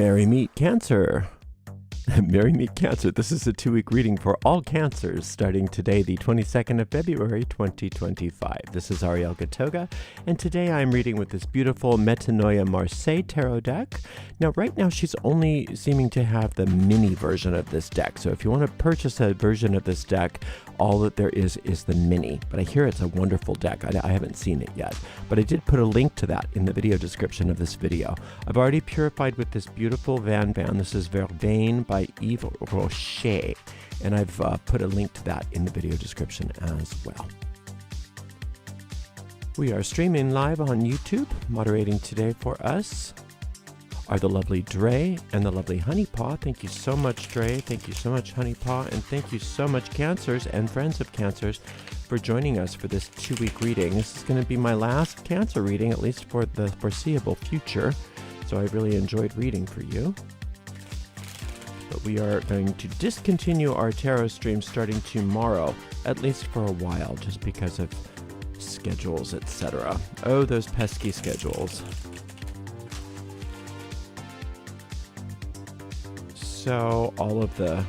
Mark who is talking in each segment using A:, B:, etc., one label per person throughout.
A: Merry Meet Cancer. Merry Meet Cancer. This is a 2-week reading for all cancers starting today, the 22nd of February, 2025. This is Ariel Gatoga, and today I'm reading with this beautiful Metanoia Marseille tarot deck. Now, right now, she's only seeming to have the mini version of this deck. So if you want to purchase a version of this deck, all that there is the mini. But I hear it's a wonderful deck. I haven't seen it yet, but I did put a link to that in the video description of this video. I've already purified with this beautiful Van. This is Vervain by Yves Rocher, and I've put a link to that in the video description as well. We are streaming live on YouTube. Moderating today for us are the lovely Dre and the lovely Honeypaw. Thank you so much, Dre. Thank you so much, Honeypaw. And thank you so much, Cancers and friends of Cancers, for joining us for this 2-week reading. This is going to be my last Cancer reading, at least for the foreseeable future. So I really enjoyed reading for you. But we are going to discontinue our tarot stream starting tomorrow, at least for a while, just because of schedules, etc. Oh, those pesky schedules. So all of the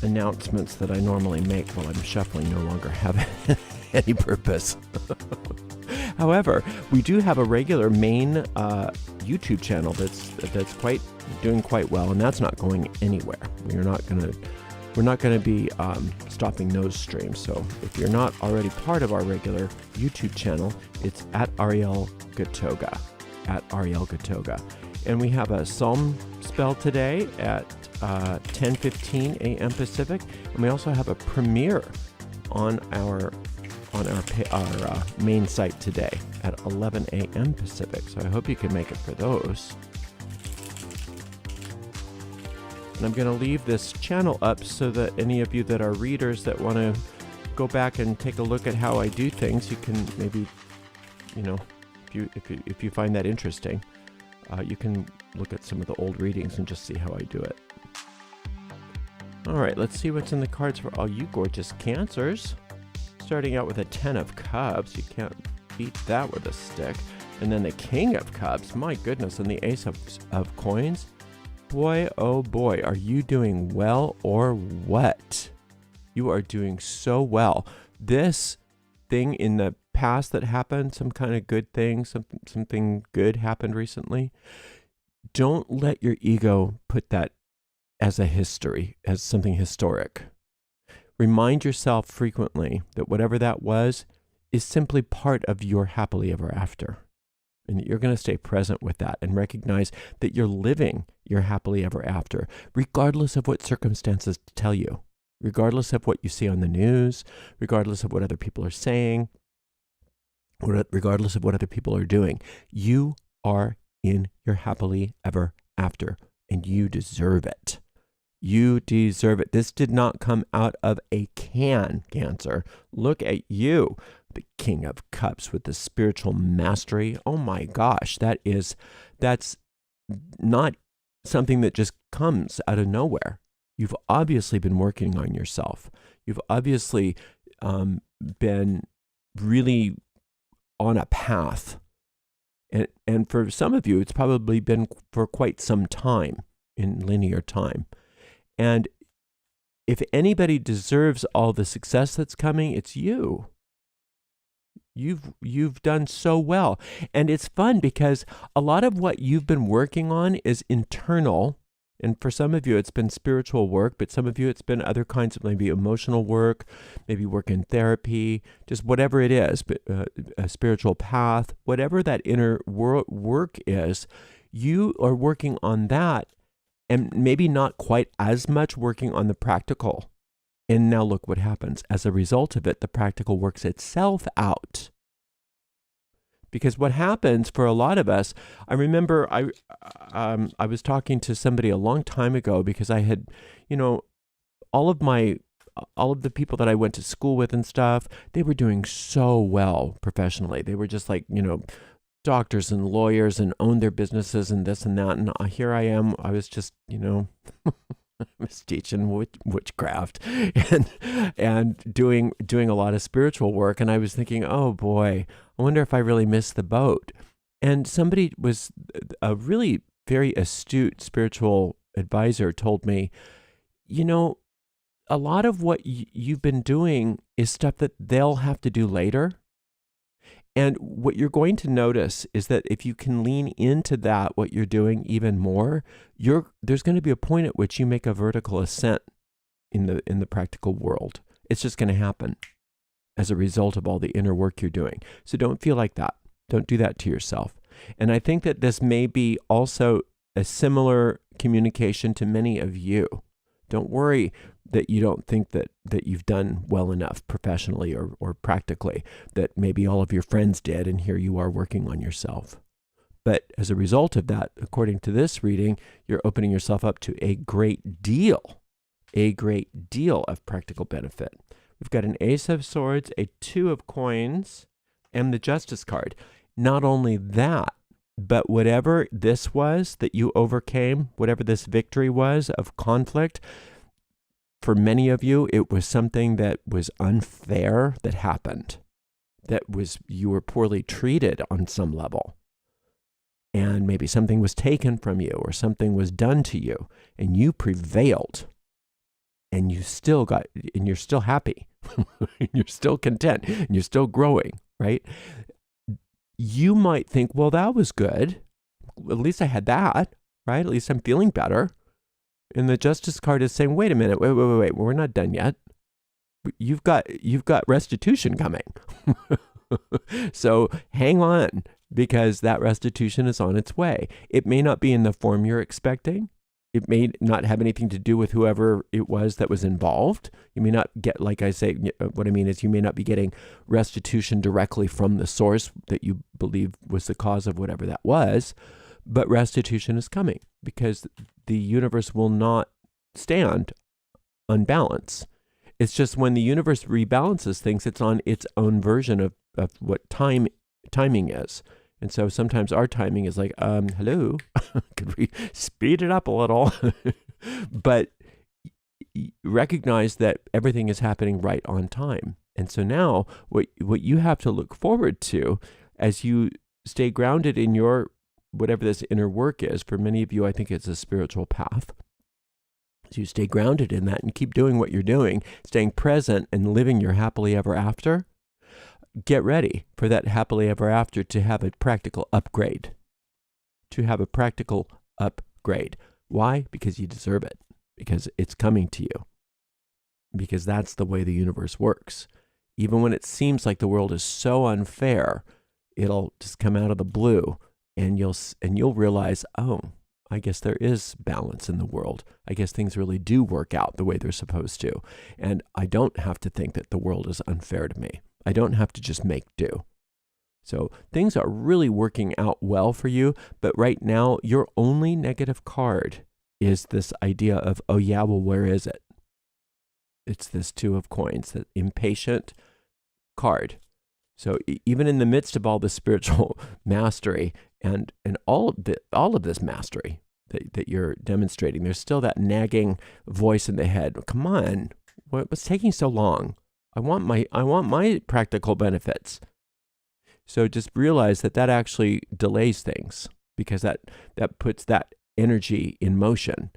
A: announcements that I normally make while I'm shuffling no longer have any purpose. However, we do have a regular main YouTube channel that's doing quite well, and that's not going anywhere. We're not going to be stopping those streams. So if you're not already part of our regular YouTube channel, it's at Ariel Gatoga, and we have a Psalm spell today at 10:15 a.m. Pacific, and we also have a premiere on our main site today at 11 a.m. Pacific. So I hope you can make it for those. And I'm going to leave this channel up so that any of you that are readers that want to go back and take a look at how I do things, you can maybe, if you find that interesting, you can look at some of the old readings and just see how I do it. All right, let's see what's in the cards for all you gorgeous Cancers. Starting out with a 10 of Cups. You can't beat that with a stick. And then the King of Cups. My goodness. And the Ace of Coins. Boy, oh boy, are you doing well or what? You are doing so well. This thing in the past that happened, some kind of good thing, something good happened recently. Don't let your ego put that as a history, as something historic. Remind yourself frequently that whatever that was is simply part of your happily ever after. And that you're going to stay present with that and recognize that you're living your happily ever after, regardless of what circumstances tell you, regardless of what you see on the news, regardless of what other people are saying, regardless of what other people are doing. You are in your happily ever after, and you deserve it. You deserve it. This did not come out of a can, Cancer. Look at you, the King of Cups with the spiritual mastery. Oh my gosh, that's not something that just comes out of nowhere. You've obviously been working on yourself. You've obviously been really on a path. And for some of you, it's probably been for quite some time, in linear time. And if anybody deserves all the success that's coming, it's you. You've done so well. And it's fun because a lot of what you've been working on is internal. And for some of you, it's been spiritual work, but some of you, it's been other kinds of maybe emotional work, maybe work in therapy, just whatever it is, but a spiritual path, whatever that inner work is, you are working on that. And maybe not quite as much working on the practical. And now look what happens. As a result of it, the practical works itself out. Because what happens for a lot of us, I remember I was talking to somebody a long time ago because I had, all of the people that I went to school with and stuff, they were doing so well professionally. They were just like, doctors and lawyers and owned their businesses and this and that. And here I am. I was just, I was teaching witchcraft and doing a lot of spiritual work. And I was thinking, oh boy, I wonder if I really missed the boat. And somebody was a really very astute spiritual advisor told me, a lot of what you've been doing is stuff that they'll have to do later. And what you're going to notice is that if you can lean into that, what you're doing even more, there's going to be a point at which you make a vertical ascent in the practical world. It's just going to happen as a result of all the inner work you're doing. So don't feel like that. Don't do that to yourself. And I think that this may be also a similar communication to many of you. Don't worry that you don't think that you've done well enough professionally or practically, that maybe all of your friends did, and here you are working on yourself. But as a result of that, according to this reading, you're opening yourself up to a great deal of practical benefit. We've got an Ace of Swords, a Two of Coins, and the Justice card. Not only that, but whatever this was that you overcame, whatever this victory was of conflict, for many of you, it was something that was unfair that happened, you were poorly treated on some level. And maybe something was taken from you or something was done to you, and you prevailed. And you're still happy, and you're still content, and you're still growing, right? You might think, well, that was good. At least I had that, right? At least I'm feeling better. And the Justice card is saying, wait a minute, wait, we're not done yet. You've got restitution coming. So hang on, because that restitution is on its way. It may not be in the form you're expecting. It may not have anything to do with whoever it was that was involved. You may not get, like I say, what I mean is you may not be getting restitution directly from the source that you believe was the cause of whatever that was, but restitution is coming because the universe will not stand unbalanced. It's just when the universe rebalances things, it's on its own version of what timing is. And so sometimes our timing is like, hello, could we speed it up a little? But recognize that everything is happening right on time. And so now what you have to look forward to as you stay grounded in your, whatever this inner work is, for many of you, I think it's a spiritual path. So you stay grounded in that and keep doing what you're doing, staying present and living your happily ever after. Get ready for that happily ever after to have a practical upgrade. Why? Because you deserve it. Because it's coming to you. Because that's the way the universe works. Even when it seems like the world is so unfair, it'll just come out of the blue, and you'll realize, oh, I guess there is balance in the world. I guess things really do work out the way they're supposed to. And I don't have to think that the world is unfair to me. I don't have to just make do. So things are really working out well for you, but right now your only negative card is this idea of, oh yeah, well, where is it? It's this Two of Coins, that impatient card. So even in the midst of all the spiritual mastery and all of this mastery that you're demonstrating, there's still that nagging voice in the head. Come on, what's taking so long? I want my practical benefits. So just realize that actually delays things, because that puts that energy in motion,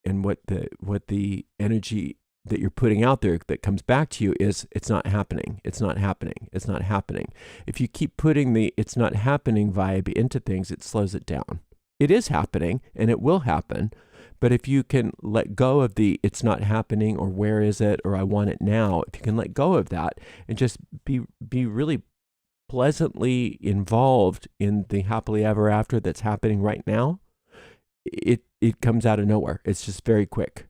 A: and what the energy that you're putting out there that comes back to you is, it's not happening. It's not happening. It's not happening. If you keep putting the it's not happening vibe into things, it slows it down. It is happening and it will happen. But if you can let go of the it's not happening, or where is it, or I want it now, if you can let go of that and just be really pleasantly involved in the happily ever after that's happening right now, it comes out of nowhere. It's just very quick,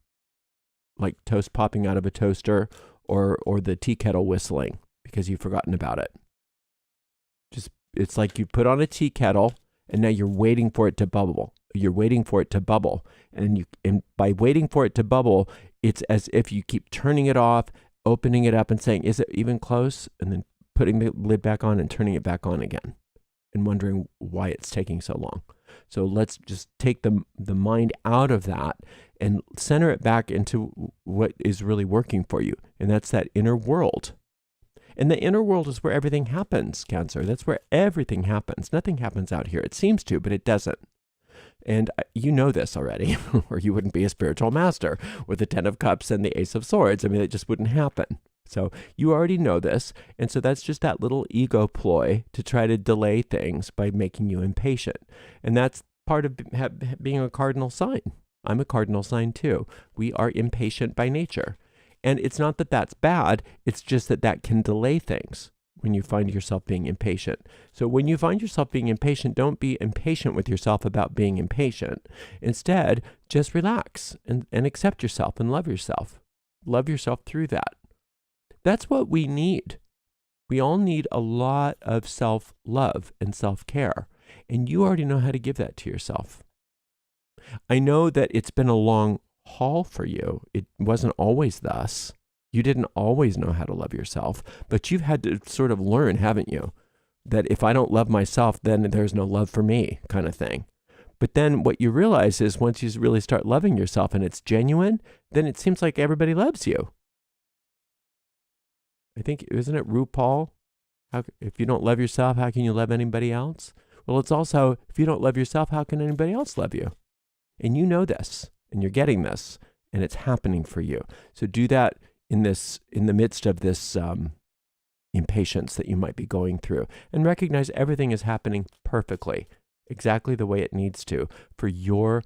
A: like toast popping out of a toaster, or the tea kettle whistling because you've forgotten about it. It's like you put on a tea kettle and now you're waiting for it to bubble. You're waiting for it to bubble. And by waiting for it to bubble, it's as if you keep turning it off, opening it up and saying, is it even close? And then putting the lid back on and turning it back on again, and wondering why it's taking so long. So let's just take the mind out of that and center it back into what is really working for you. And that's that inner world. And the inner world is where everything happens, Cancer. That's where everything happens. Nothing happens out here. It seems to, but it doesn't. And you know this already, or you wouldn't be a spiritual master with the 10 of Cups and the Ace of Swords. I mean, it just wouldn't happen. So you already know this. And so that's just that little ego ploy to try to delay things by making you impatient. And that's part of being a cardinal sign. I'm a cardinal sign too. We are impatient by nature. And it's not that that's bad. It's just that that can delay things when you find yourself being impatient. So when you find yourself being impatient, don't be impatient with yourself about being impatient. Instead, just relax and accept yourself and love yourself. Love yourself through that. That's what we need. We all need a lot of self-love and self-care. And you already know how to give that to yourself. I know that it's been a long haul for you. It wasn't always thus. You didn't always know how to love yourself, but you've had to sort of learn, haven't you? That if I don't love myself, then there's no love for me, kind of thing. But then what you realize is once you really start loving yourself and it's genuine, then it seems like everybody loves you. I think, isn't it RuPaul? If you don't love yourself, how can you love anybody else? Well, it's also, if you don't love yourself, how can anybody else love you? And you know this, and you're getting this, and it's happening for you. So do that in the midst of this impatience that you might be going through, and recognize everything is happening perfectly, exactly the way it needs to, for your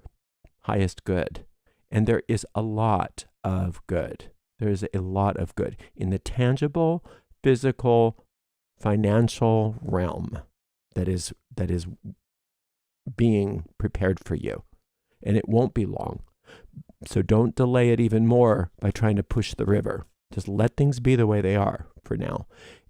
A: highest good. And there is a lot of good. There is a lot of good in the tangible, physical, financial realm that is being prepared for you. And it won't be long. So don't delay it even more by trying to push the river. Just let things be the way they are for now.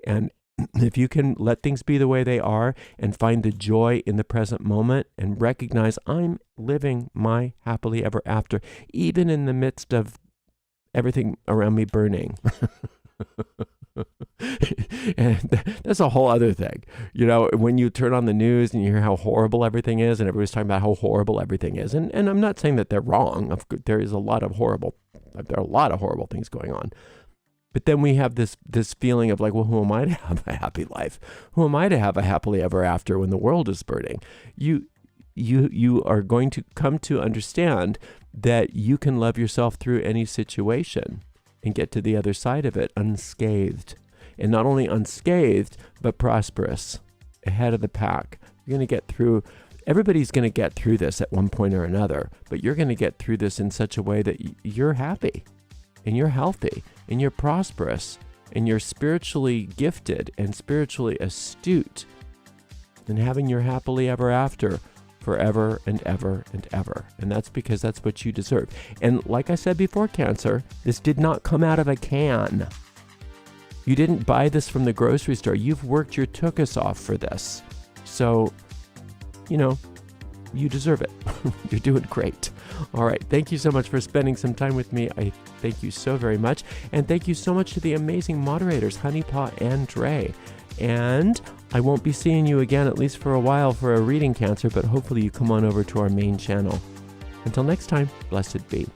A: And if you can let things be the way they are and find the joy in the present moment and recognize I'm living my happily ever after, even in the midst of everything around me burning. And that's a whole other thing. You know, when you turn on the news and you hear how horrible everything is, and everybody's talking about how horrible everything is, and I'm not saying that they're wrong. There are a lot of horrible things going on. But then we have this feeling of like, well, who am I to have a happy life? Who am I to have a happily ever after when the world is burning? You are going to come to understand that you can love yourself through any situation and get to the other side of it unscathed. And not only unscathed, but prosperous, ahead of the pack. You're going to get through, everybody's going to get through this at one point or another, but you're going to get through this in such a way that you're happy, and you're healthy, and you're prosperous, and you're spiritually gifted and spiritually astute, and having your happily ever after forever and ever and ever. And that's because that's what you deserve. And like I said before, Cancer, this did not come out of a can. You didn't buy this from the grocery store. You've worked your tuchus off for this. So, you know, you deserve it. You're doing great. All right. Thank you so much for spending some time with me. I thank you so very much. And thank you so much to the amazing moderators, Honeypaw and Dre. And I won't be seeing you again, at least for a while, for a reading, Cancer, but hopefully you come on over to our main channel. Until next time, blessed be.